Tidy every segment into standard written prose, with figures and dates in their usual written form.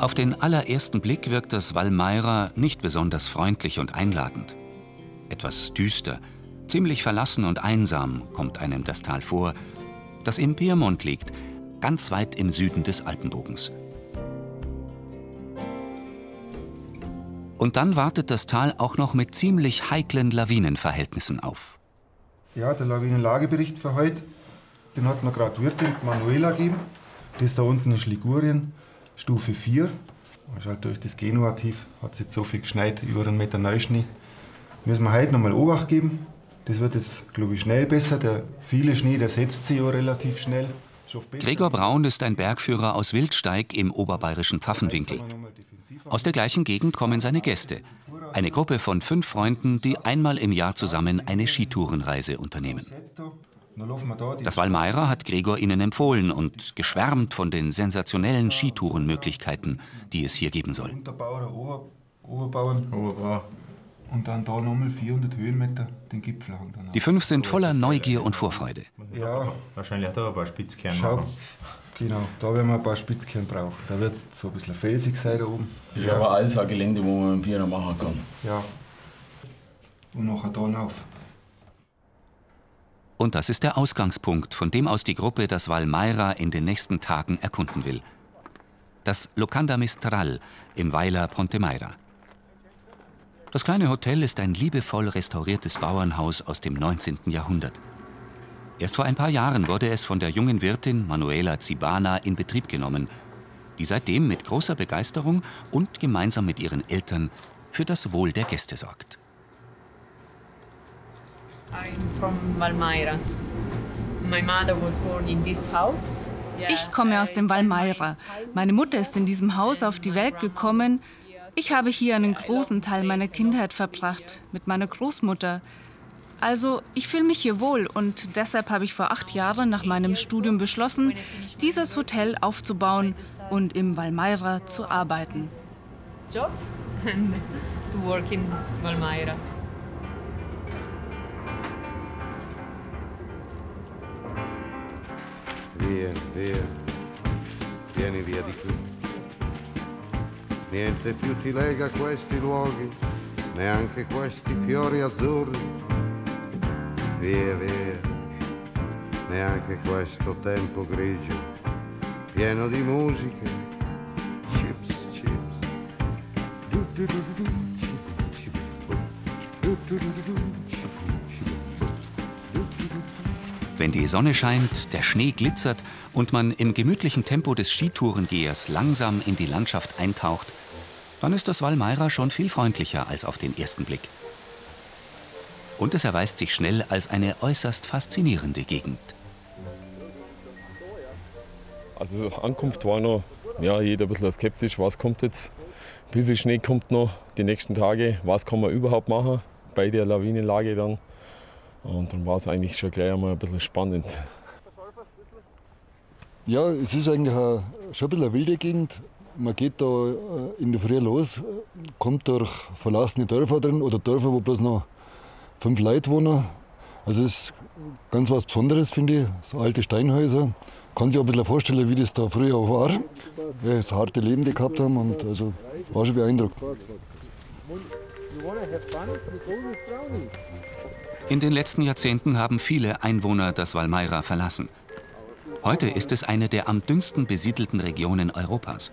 Auf den allerersten Blick wirkt das Valmaira nicht besonders freundlich und einladend. Etwas düster, ziemlich verlassen und einsam kommt einem das Tal vor, das im Piemont liegt, ganz weit im Süden des Alpenbogens. Und dann wartet das Tal auch noch mit ziemlich heiklen Lawinenverhältnissen auf. Ja, der Lawinenlagebericht für heute, den hat mir gerade die Wirtin Manuela gegeben. Das da unten ist Ligurien, Stufe 4. Also halt durch das Genua-Tief hat es jetzt so viel geschneit, über 1 Meter Neuschnee. Müssen wir heute noch mal Obacht geben. Das wird jetzt, glaube ich, schnell besser. Der viele Schnee, der setzt sich ja relativ schnell. Gregor Braun ist ein Bergführer aus Wildsteig im oberbayerischen Pfaffenwinkel. Aus der gleichen Gegend kommen seine Gäste. Eine Gruppe von 5 Freunden, die einmal im Jahr zusammen eine Skitourenreise unternehmen. Das Valmaira hat Gregor ihnen empfohlen und geschwärmt von den sensationellen Skitourenmöglichkeiten, die es hier geben soll. Oberbauern. Und dann da nochmal 400 Höhenmeter den Gipfel haben. Die 5 sind voller Neugier und Vorfreude. Ja. Wahrscheinlich hat er ein paar Spitzkerne. Schau, genau, da werden wir ein paar Spitzkerne brauchen. Da wird so ein bisschen felsig sein da oben. Das ist aber alles ein Gelände, wo man mit dem Vierer machen kann. Ja. Und nachher da rauf. Und das ist der Ausgangspunkt, von dem aus die Gruppe das Valmaira in den nächsten Tagen erkunden will. Das Locanda Mistral im Weiler Ponte Maira. Das kleine Hotel ist ein liebevoll restauriertes Bauernhaus aus dem 19. Jahrhundert. Erst vor ein paar Jahren wurde es von der jungen Wirtin Manuela Zibana in Betrieb genommen, die seitdem mit großer Begeisterung und gemeinsam mit ihren Eltern für das Wohl der Gäste sorgt. I'm from Valmaira. My mother was born in this house. Ich komme aus dem Valmaira. Meine Mutter ist in diesem Haus auf die Welt gekommen. Ich habe hier einen großen Teil meiner Kindheit verbracht, mit meiner Großmutter. Also, ich fühle mich hier wohl und deshalb habe ich vor 8 Jahren nach meinem Studium beschlossen, dieses Hotel aufzubauen und im Valmaira zu arbeiten. Job and to work in Valmaira. Vieni via di qui. Niente più ti lega questi luoghi, neanche questi fiori azzurri. Via, via, neanche questo tempo grigio, pieno di musiche. Chips, chips. Du, du, du, du, du, du, du, du, Wenn die Sonne scheint, der Schnee glitzert und man im gemütlichen Tempo des Skitourengehers langsam in die Landschaft eintaucht, dann ist das Valmaira schon viel freundlicher als auf den ersten Blick. Und es erweist sich schnell als eine äußerst faszinierende Gegend. Also Ankunft war noch, ja, jeder ein bisschen skeptisch, was kommt jetzt, wie viel Schnee kommt noch die nächsten Tage, was kann man überhaupt machen bei der Lawinenlage dann. Und dann war es eigentlich schon gleich einmal ein bisschen spannend. Ja, es ist eigentlich schon ein bisschen eine wilde Gegend. Man geht da in der Früh los, kommt durch verlassene Dörfer drin oder Dörfer, wo bloß noch 5 Leute wohnen. Also es ist ganz was Besonderes, finde ich. So alte Steinhäuser. Kann sich auch ein bisschen vorstellen, wie das da früher auch war. Das harte Leben, die gehabt haben. Und also war schon beeindruckend. In den letzten Jahrzehnten haben viele Einwohner das Valmaira verlassen. Heute ist es eine der am dünnsten besiedelten Regionen Europas.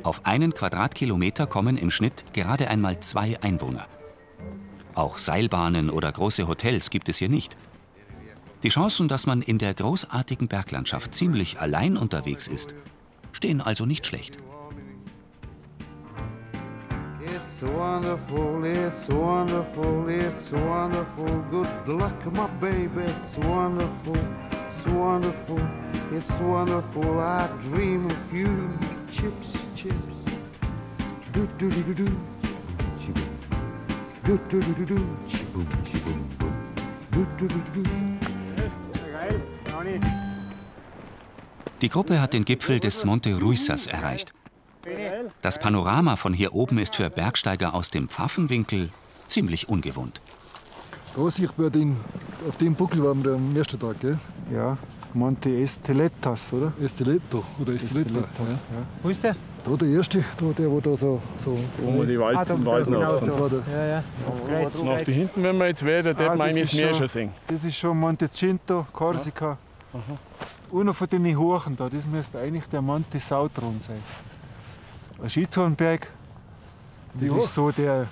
Auf 1 Quadratkilometer kommen im Schnitt gerade einmal 2 Einwohner. Auch Seilbahnen oder große Hotels gibt es hier nicht. Die Chancen, dass man in der großartigen Berglandschaft ziemlich allein unterwegs ist, stehen also nicht schlecht. It's wonderful, it's wonderful, it's wonderful. Good luck, my baby. It's wonderful, it's wonderful, it's wonderful. I dream of you. Chips, chips. Do do do do do. Do do do do do. Chibum, chibum, bum. Do do do do. Die Gruppe hat den Gipfel des Monte Ruisas erreicht. Das Panorama von hier oben ist für Bergsteiger aus dem Pfaffenwinkel ziemlich ungewohnt. Da sieht man auf dem Buckel waren wir am ersten Tag, gell? Ja, Monte Esteletas, oder? Esteleto oder Esteleta. Ja. Wo ist der? Da der erste, da, der wo da so Wo wir die Wald genau, das war der. Ja. Nach da hinten, wenn wir jetzt wäre, dort meine ich mehr schon sehen. Das ist schon Montecinto, Korsika. Einer von den Hochen da, das müsste eigentlich der Monte Sautron sein. Ein Skitourenberg, das ist so der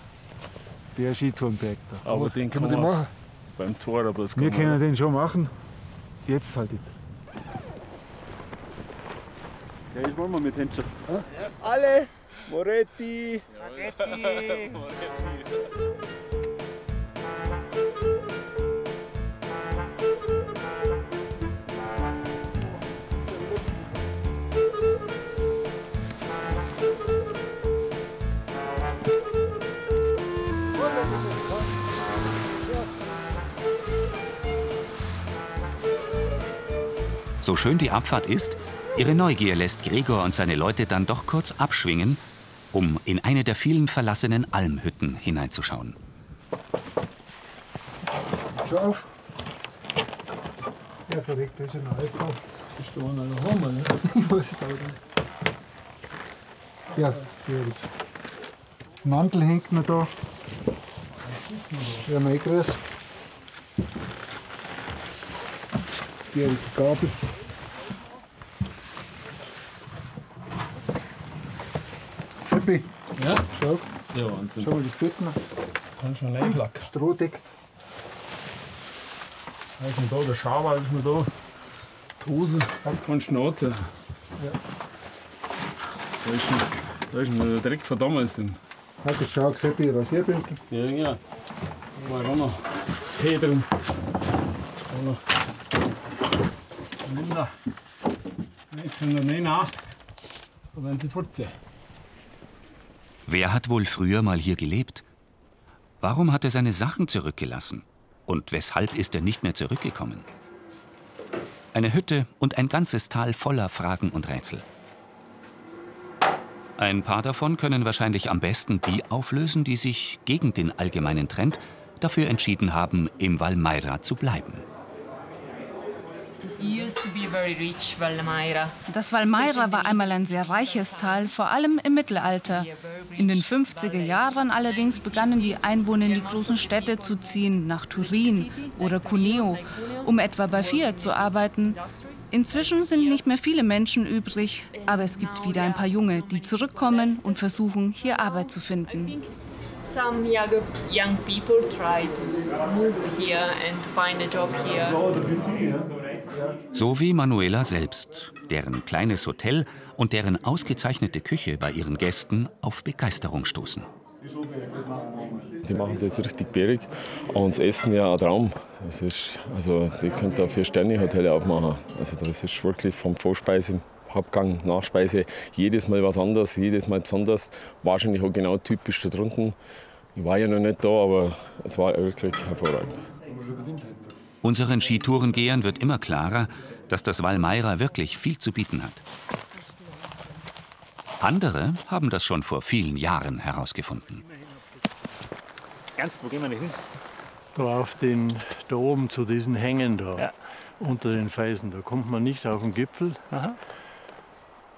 Skitourenberg da. Aber den Können wir den machen? beim Tor, aber das Wir können den schon machen, jetzt halt nicht. Ja, ich wollen wir mit Händchen. Alle! Moretti! So schön die Abfahrt ist, ihre Neugier lässt Gregor und seine Leute dann doch kurz abschwingen, um in eine der vielen verlassenen Almhütten hineinzuschauen. Schau auf! Ja, verrückt, da ist ein Eis da. Ist da einer daheim, ne? Ich weiß es auch nicht. Ja, ehrlich. Das Mantel hängt noch da. Ja, mein Grüß. Die Gabel. Seppi, Ja? schau, Ja, Wahnsinn. schau mal das Bett noch. Kann schon reinflacken. Strohdeck. Da ist noch da der Schauer, ist noch da. Die Hose von Schnauze. Ja. Da ist noch der Dreck von damals drin. Hat das schau, Seppi, Rasierpinsel. Ja, ja. Da war auch noch Tee drin. Da noch. Linda. 1989. Da werden sie 14. Wer hat wohl früher mal hier gelebt? Warum hat er seine Sachen zurückgelassen? Und weshalb ist er nicht mehr zurückgekommen? Eine Hütte und ein ganzes Tal voller Fragen und Rätsel. Ein paar davon können wahrscheinlich am besten die auflösen, die sich gegen den allgemeinen Trend dafür entschieden haben, im Valmaira zu bleiben. Das Valmaira war einmal ein sehr reiches Tal, vor allem im Mittelalter. In den 50er Jahren allerdings begannen die Einwohner in die großen Städte zu ziehen, nach Turin oder Cuneo, um etwa bei Fiat zu arbeiten. Inzwischen sind nicht mehr viele Menschen übrig, aber es gibt wieder ein paar Junge, die zurückkommen und versuchen, hier Arbeit zu finden. Some young people try to move here and find a job here. So wie Manuela selbst, deren kleines Hotel und deren ausgezeichnete Küche bei ihren Gästen auf Begeisterung stoßen. Die machen das richtig bärig und das Essen ja ein Traum. Das ist, also, die können da 4-Sterne-Hotels aufmachen. Also, das ist wirklich vom Vorspeise, Hauptgang, Nachspeise jedes Mal was anderes, jedes Mal besonders. Wahrscheinlich auch genau typisch da drunten. Ich war ja noch nicht da, aber es war wirklich hervorragend. Unseren Skitourengehern wird immer klarer, dass das Valmaira wirklich viel zu bieten hat. Andere haben das schon vor vielen Jahren herausgefunden. Ernst, wo gehen wir denn hin? Da auf den, da oben zu diesen Hängen da, Ja. unter den Felsen, da kommt man nicht auf den Gipfel. Aha.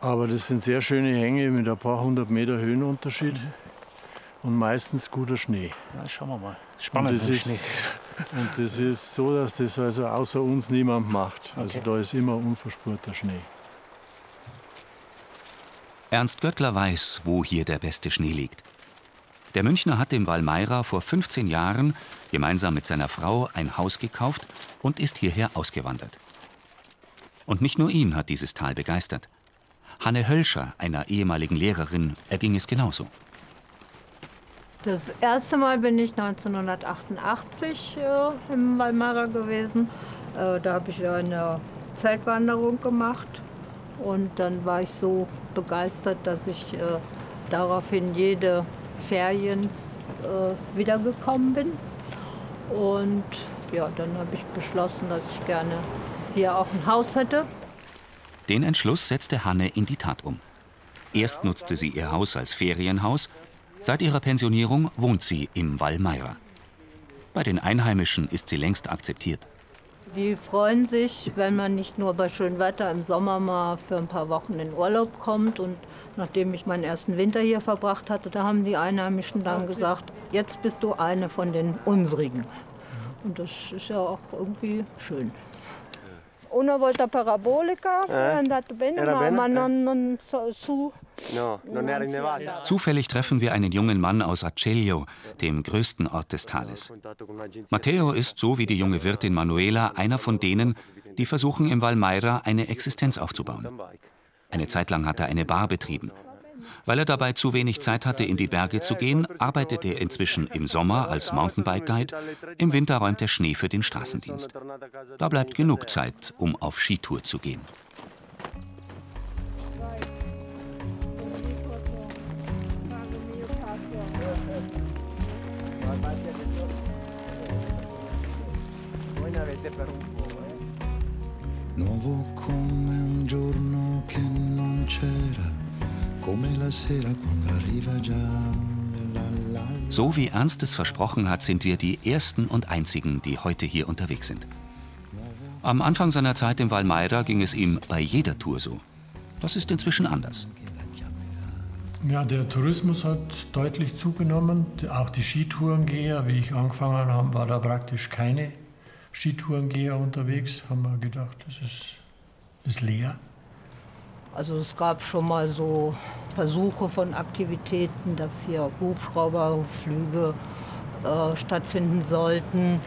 Aber das sind sehr schöne Hänge mit ein paar 100 Meter Höhenunterschied und meistens guter Schnee. Na, schauen wir mal. Spannend Und das mit ist- Schnee. Und das ist so, dass das also außer uns niemand macht. Also Okay. da ist immer unverspurter Schnee. Ernst Göttler weiß, wo hier der beste Schnee liegt. Der Münchner hat im Valmaira vor 15 Jahren gemeinsam mit seiner Frau ein Haus gekauft und ist hierher ausgewandert. Und nicht nur ihn hat dieses Tal begeistert. Hanne Hölscher, einer ehemaligen Lehrerin, erging es genauso. Das erste Mal bin ich 1988 im Valmaira gewesen. Da habe ich eine Zeltwanderung gemacht und dann war ich so begeistert, dass ich daraufhin jede Ferien wiedergekommen bin. Und ja, dann habe ich beschlossen, dass ich gerne hier auch ein Haus hätte. Den Entschluss setzte Hanne in die Tat um. Erst nutzte sie ihr Haus als Ferienhaus. Seit ihrer Pensionierung wohnt sie im Valmaira. Bei den Einheimischen ist sie längst akzeptiert. Die freuen sich, wenn man nicht nur bei schönem Wetter im Sommer mal für ein paar Wochen in Urlaub kommt und nachdem ich meinen ersten Winter hier verbracht hatte, da haben die Einheimischen dann gesagt, jetzt bist du eine von den unsrigen. Und das ist ja auch irgendwie schön. Una volta parabolica, è andato bene, ma non su. Zufällig treffen wir einen jungen Mann aus Acelio, dem größten Ort des Tales. Matteo ist, so wie die junge Wirtin Manuela, einer von denen, die versuchen, im Valmaira eine Existenz aufzubauen. Eine Zeit lang hat er eine Bar betrieben. Weil er dabei zu wenig Zeit hatte, in die Berge zu gehen, arbeitet er inzwischen im Sommer als Mountainbike-Guide, im Winter räumt er Schnee für den Straßendienst. Da bleibt genug Zeit, um auf Skitour zu gehen. Nuovo come un giorno che non c'era. So wie Ernst es versprochen hat, sind wir die Ersten und Einzigen, die heute hier unterwegs sind. Am Anfang seiner Zeit im Valmaira ging es ihm bei jeder Tour so. Das ist inzwischen anders. Ja, der Tourismus hat deutlich zugenommen. Auch die Skitourengeher, wie ich angefangen habe, war da praktisch keine Skitourengeher unterwegs. Haben wir gedacht, das ist leer. Also es gab schon mal so Versuche von Aktivitäten, dass hier Hubschrauberflüge stattfinden sollten.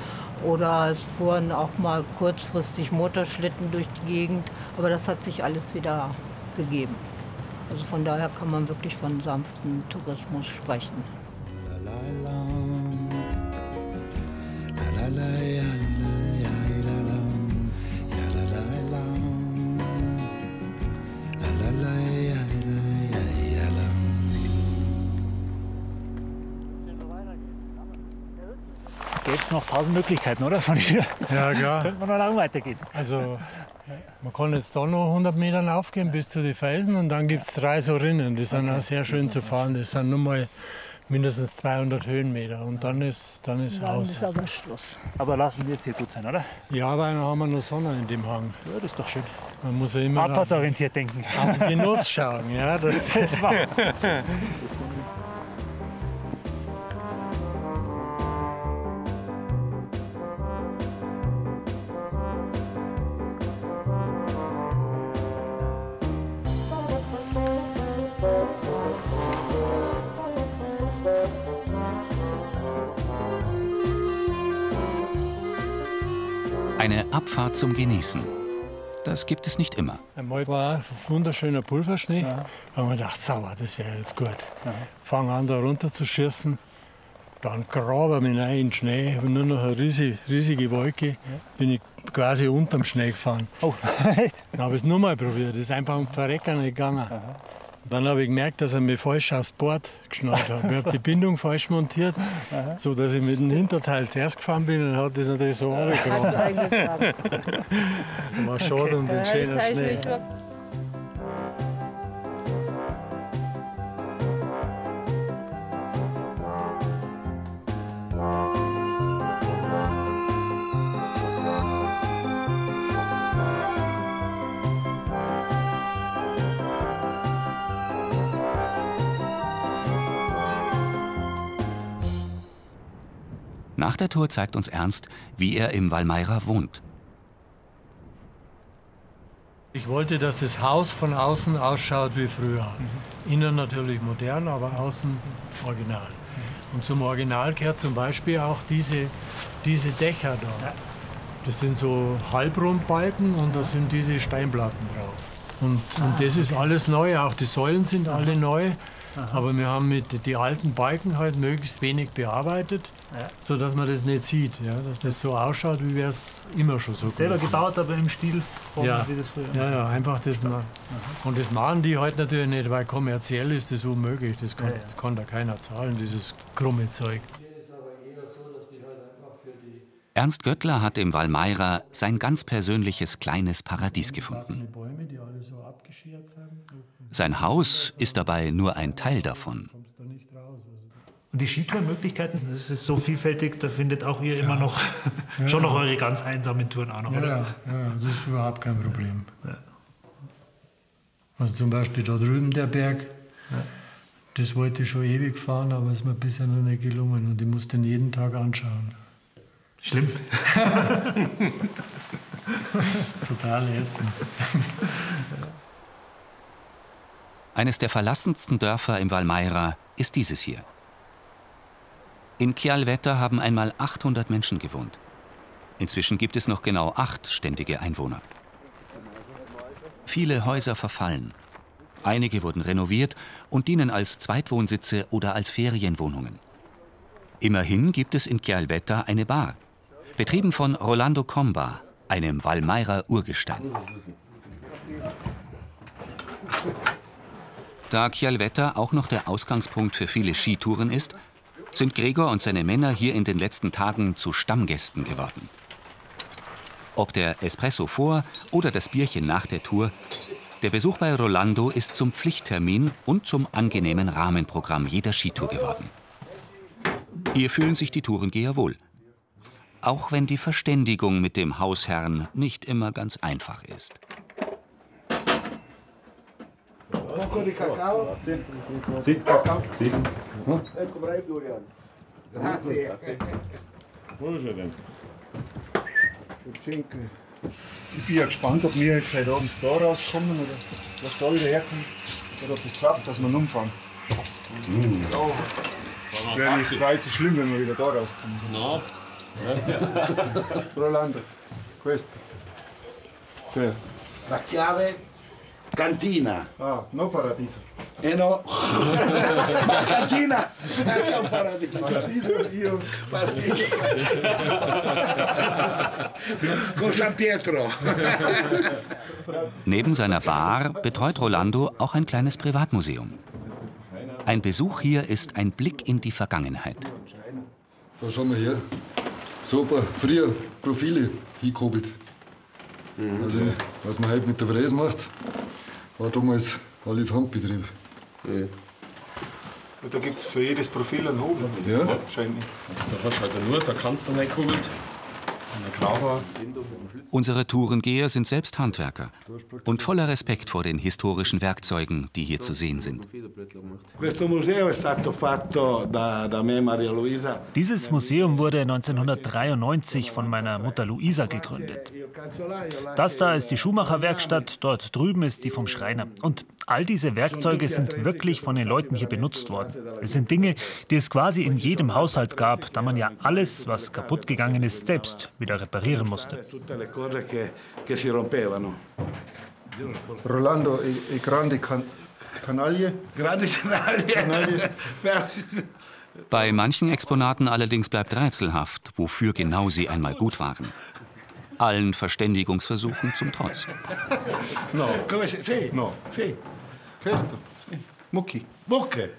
Oder es fuhren auch mal kurzfristig Motorschlitten durch die Gegend. Aber das hat sich alles wieder gegeben. Also von daher kann man wirklich von sanftem Tourismus sprechen. Gäbe es noch 1000 Möglichkeiten, oder? Von hier. Ja, klar. Könnte man noch lange weitergehen. Also, man kann jetzt da noch 100 Meter aufgehen bis zu den Felsen und dann gibt es 3 so Rinnen. Die sind auch sehr schön zu fahren. Das sind nur mal mindestens 200 Höhenmeter und dann ist aus. Dann ist aber Schluss. Aber lassen wir jetzt hier gut sein, oder? Ja, aber dann haben wir noch Sonne in dem Hang. Ja, das ist doch schön. Man muss ja immer abfahrtsorientiert denken. Auf den Genuss schauen. Ja, das ist wahr. Eine Abfahrt zum Genießen. Das gibt es nicht immer. Einmal war ein wunderschöner Pulverschnee. Ja. Da haben wir gedacht, sauber, das wäre jetzt gut. Ja. Fangen an, da runter zu schießen. Dann graben wir rein in den Schnee. Ich habe nur noch eine riesige Wolke. Ja. Bin ich quasi unterm Schnee gefahren. Oh. Dann habe ich es nur mal probiert. Das ist einfach um Verrecken nicht gegangen. Aha. Dann habe ich gemerkt, dass er mich falsch aufs Board geschnallt hat. Ich habe die Bindung falsch montiert, so dass ich mit dem Hinterteil zuerst gefahren bin und hat das natürlich so runtergegraben. Das war schade um den schönen Schnee. Nach der Tour zeigt uns Ernst, wie er im Valmaira wohnt. Ich wollte, dass das Haus von außen ausschaut wie früher. Innen natürlich modern, aber außen original. Und zum Original gehört zum Beispiel auch diese Dächer da. Das sind so Halbrundbalken und da sind diese Steinplatten drauf. Und das ist alles neu, auch die Säulen sind alle neu. Aber wir haben mit den alten Balken halt möglichst wenig bearbeitet, sodass man das nicht sieht. Ja? Dass das so ausschaut, wie wäre es immer schon so. Selber gebaut, aber im Stil von wie das früher. Ja, einfach das. Und das machen die halt natürlich nicht, weil kommerziell ist das unmöglich. Das kann da keiner zahlen, dieses krumme Zeug. Ernst Göttler hat im Valmaira sein ganz persönliches kleines Paradies gefunden. Sein Haus ist dabei nur ein Teil davon. Und die Skitourmöglichkeiten, das ist so vielfältig, da findet auch ihr immer noch schon noch eure ganz einsamen Touren auch noch, oder? Ja, das ist überhaupt kein Problem. Also zum Beispiel da drüben der Berg, Das wollte ich schon ewig fahren, aber es ist mir bisher noch nicht gelungen. Und ich muss den jeden Tag anschauen. Schlimm. Total ätzend. Eines der verlassensten Dörfer im Valmaira ist dieses hier. In Chialvetta haben einmal 800 Menschen gewohnt. Inzwischen gibt es noch genau 8 ständige Einwohner. Viele Häuser verfallen. Einige wurden renoviert und dienen als Zweitwohnsitze oder als Ferienwohnungen. Immerhin gibt es in Chialvetta eine Bar, betrieben von Rolando Comba, einem Valmaira Urgestein. Da Chialvetta auch noch der Ausgangspunkt für viele Skitouren ist, sind Gregor und seine Männer hier in den letzten Tagen zu Stammgästen geworden. Ob der Espresso vor oder das Bierchen nach der Tour, der Besuch bei Rolando ist zum Pflichttermin und zum angenehmen Rahmenprogramm jeder Skitour geworden. Hier fühlen sich die Tourengeher wohl. Auch wenn die Verständigung mit dem Hausherrn nicht immer ganz einfach ist. Ich bin ja gespannt, ob wir jetzt heute abends da rauskommen oder was da wieder herkommt. Oder ob es klappt, dass wir umfahren. Das wäre nicht so schlimm, wenn wir wieder da rauskommen. No. Rolando, questo. Okay. La chiave cantina. Ah, no paradiso. No. La cantina. No paradiso. Paradiso, io. Paradiso. Con San Pietro. Neben seiner Bar betreut Rolando auch ein kleines Privatmuseum. Ein Besuch hier ist ein Blick in die Vergangenheit. Da schauen wir her. Super, früher Profile hingekuppelt. Also, was man heute mit der Fräse macht, war damals alles Handbetrieb. Da gibt es für jedes Profil einen Hobel. Ja. Wahrscheinlich. Also da hast du halt nur der Kanten reingekuppelt. Unsere Tourengeher sind selbst Handwerker und voller Respekt vor den historischen Werkzeugen, die hier zu sehen sind. Dieses Museum wurde 1993 von meiner Mutter Luisa gegründet. Das da ist die Schuhmacherwerkstatt, dort drüben ist die vom Schreiner. Und all diese Werkzeuge sind wirklich von den Leuten hier benutzt worden. Es sind Dinge, die es quasi in jedem Haushalt gab, da man ja alles, was kaputt gegangen ist, selbst wieder reparieren musste. Rolando, grande Canaille. Grande Canaille. Bei manchen Exponaten allerdings bleibt rätselhaft, wofür genau sie einmal gut waren. Allen Verständigungsversuchen zum Trotz. No, come si? Sì. No. Sì. Questo. Sì. Mucchi. Mucche.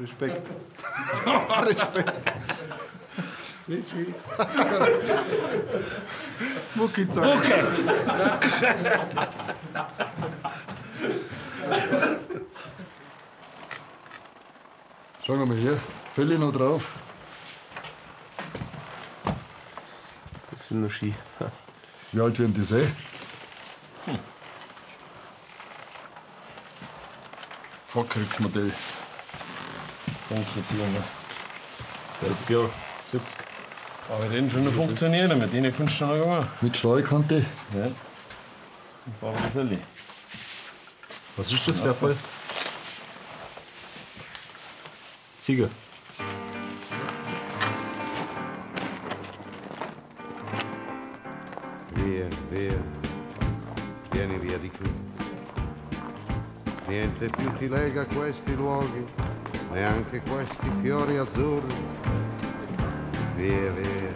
Respekt. Respekt. Sì, sì. Mucchi Zack. Mucche. Schauen wir mal her. Fälle noch drauf. Das sind nur Ski. Wie alt werden die sein? Vorkriegsmodell. Funktionieren. 60 Jahre. 70. Aber die schon noch funktionieren, mit denen kannst du noch gehen. Mit Strahlkante? Ja. Und zwar die Fälle. Was ist das für ein Fall? Ziege. Via, via, vieni via di qui. Niente più ti lega a questi luoghi, neanche questi fiori azzurri. Via, via,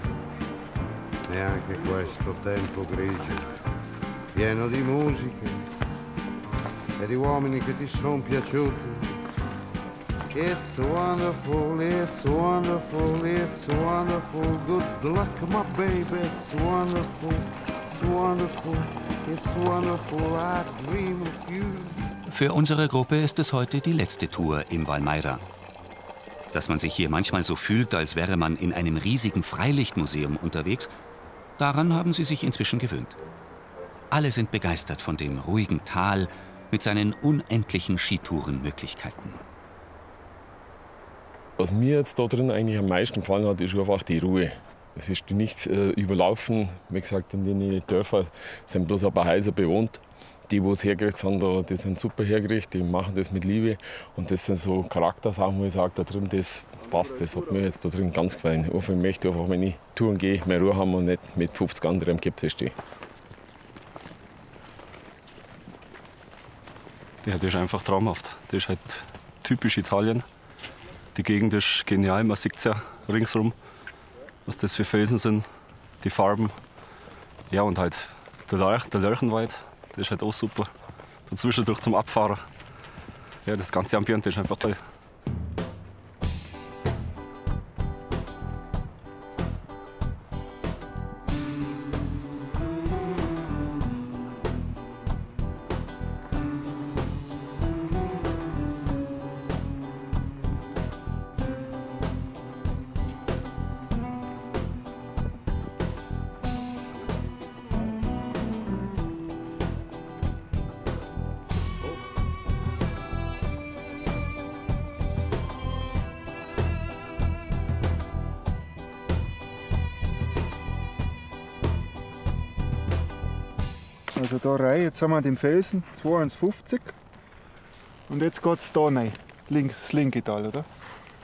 neanche questo tempo grigio, pieno di musiche e di uomini che ti sono piaciuti. It's wonderful, it's wonderful, it's wonderful. Good luck, my baby, it's wonderful, it's wonderful, it's wonderful. I dream of you. Für unsere Gruppe ist es heute die letzte Tour im Valmaira. Dass man sich hier manchmal so fühlt, als wäre man in einem riesigen Freilichtmuseum unterwegs, daran haben sie sich inzwischen gewöhnt. Alle sind begeistert von dem ruhigen Tal, mit seinen unendlichen Skitourenmöglichkeiten. Was mir jetzt da drin eigentlich am meisten gefallen hat, ist einfach die Ruhe. Es ist nichts überlaufen. Wie gesagt, in den Dörfern sind bloß ein paar Häuser bewohnt. Die, die es hergerichtet haben, die sind super hergerichtet, die machen das mit Liebe. Und das sind so Charaktersachen, wo ich sage, da drin, das passt. Das hat mir jetzt da drin ganz gefallen. Ich möchte einfach, wenn ich Touren gehe, mehr Ruhe haben und nicht mit 50 anderen am Gipfel stehen. Ja, das ist einfach traumhaft. Das ist halt typisch Italien. Die Gegend ist genial, man sieht es ja ringsherum, was das für Felsen sind, die Farben. Ja, und halt der Lärchenwald, das ist halt auch super. Dazwischendurch zum Abfahren. Ja, das ganze Ambiente ist einfach toll. Also da rein, jetzt haben wir den Felsen, 2,50 und jetzt geht es da rein, das linke Tal, oder?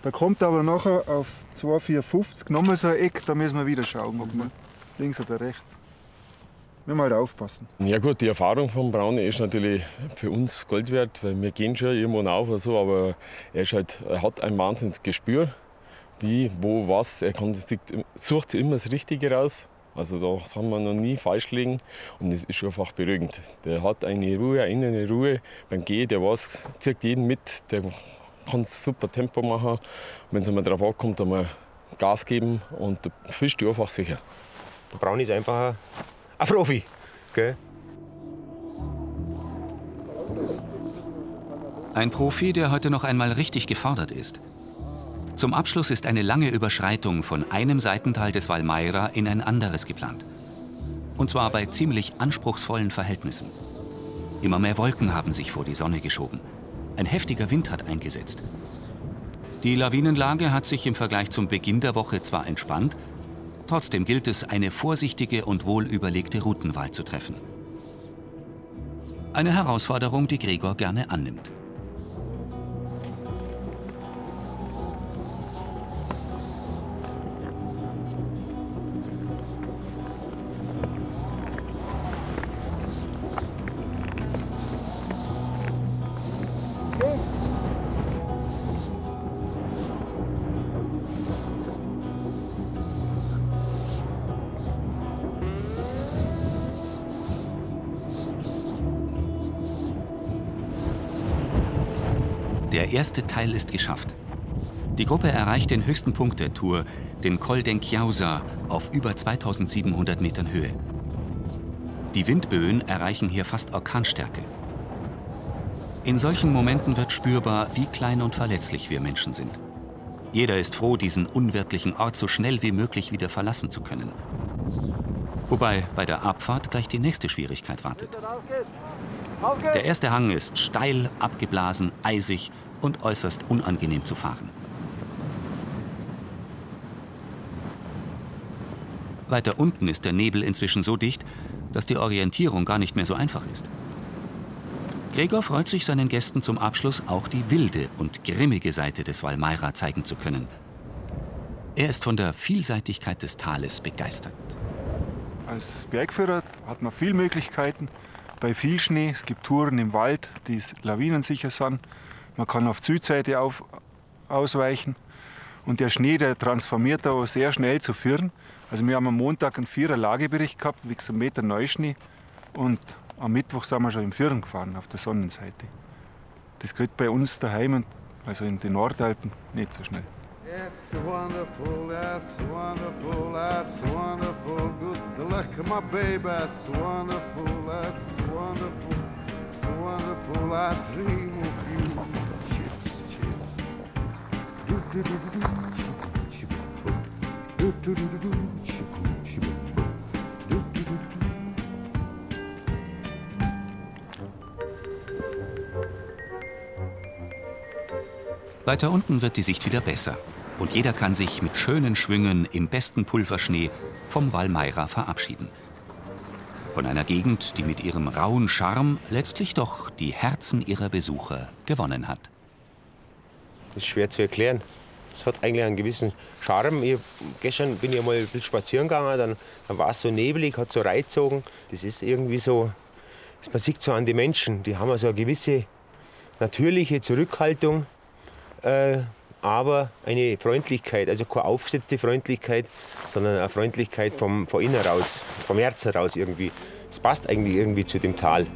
Da kommt aber nachher auf 2,450 nochmal so ein Eck, da müssen wir wieder schauen, ob wir links oder rechts. Wir müssen halt aufpassen. Ja gut, die Erfahrung von Braune ist natürlich für uns Gold wert, weil wir gehen schon irgendwo auf oder so, aber er hat ein Wahnsinnsgespür, wie, wo, was. Er sucht sich immer das Richtige raus. Also da haben wir noch nie falsch gelegen und es ist einfach beruhigend. Der hat eine Ruhe, eine innere Ruhe beim Gehen, der zieht jeden mit, der kann super Tempo machen. Wenn es einmal darauf ankommt, einmal Gas geben und der fischt einfach sicher. Der Braun ist einfach ein Profi. Gell? Ein Profi, der heute noch einmal richtig gefordert ist. Zum Abschluss ist eine lange Überschreitung von einem Seitental des Valmaira in ein anderes geplant. Und zwar bei ziemlich anspruchsvollen Verhältnissen. Immer mehr Wolken haben sich vor die Sonne geschoben. Ein heftiger Wind hat eingesetzt. Die Lawinenlage hat sich im Vergleich zum Beginn der Woche zwar entspannt, trotzdem gilt es, eine vorsichtige und wohlüberlegte Routenwahl zu treffen. Eine Herausforderung, die Gregor gerne annimmt. Der erste Teil ist geschafft. Die Gruppe erreicht den höchsten Punkt der Tour, den Col d'Enchiausa auf über 2700 Metern Höhe. Die Windböen erreichen hier fast Orkanstärke. In solchen Momenten wird spürbar, wie klein und verletzlich wir Menschen sind. Jeder ist froh, diesen unwirtlichen Ort so schnell wie möglich wieder verlassen zu können. Wobei bei der Abfahrt gleich die nächste Schwierigkeit wartet. Der erste Hang ist steil, abgeblasen, eisig und äußerst unangenehm zu fahren. Weiter unten ist der Nebel inzwischen so dicht, dass die Orientierung gar nicht mehr so einfach ist. Gregor freut sich, seinen Gästen zum Abschluss auch die wilde und grimmige Seite des Valmaira zeigen zu können. Er ist von der Vielseitigkeit des Tales begeistert. Als Bergführer hat man viele Möglichkeiten. Bei viel Schnee, es gibt Touren im Wald, die lawinensicher sind. Man kann auf die Südseite ausweichen. Und der Schnee, der transformiert da sehr schnell zu Firn. Also wir haben am Montag einen 4er Lagebericht gehabt, wie so 1 Meter Neuschnee. Und am Mittwoch sind wir schon im Firn gefahren, auf der Sonnenseite. Das geht bei uns daheim, also in den Nordalpen, nicht so schnell. It's wonderful, that's wonderful, that's wonderful. Good luck, my baby, that's wonderful, that's wonderful, it's wonderful. I dream of you. Chips, chips. Do do do do do. Chip, do do do do do. Chip, chip. Do do do do do. Weiter unten wird die Sicht wieder besser. Und jeder kann sich mit schönen Schwüngen im besten Pulverschnee vom Valmaira verabschieden. Von einer Gegend, die mit ihrem rauen Charme letztlich doch die Herzen ihrer Besucher gewonnen hat. Das ist schwer zu erklären. Es hat eigentlich einen gewissen Charme. Gestern bin ich mal ein bisschen spazieren gegangen, dann war es so nebelig, hat so reingezogen. Das ist irgendwie so, man sieht so an die Menschen, die haben so eine gewisse natürliche Zurückhaltung, aber eine Freundlichkeit, also keine aufgesetzte Freundlichkeit, sondern eine Freundlichkeit von innen raus, vom Herzen raus irgendwie. Es passt eigentlich irgendwie zu dem Tal.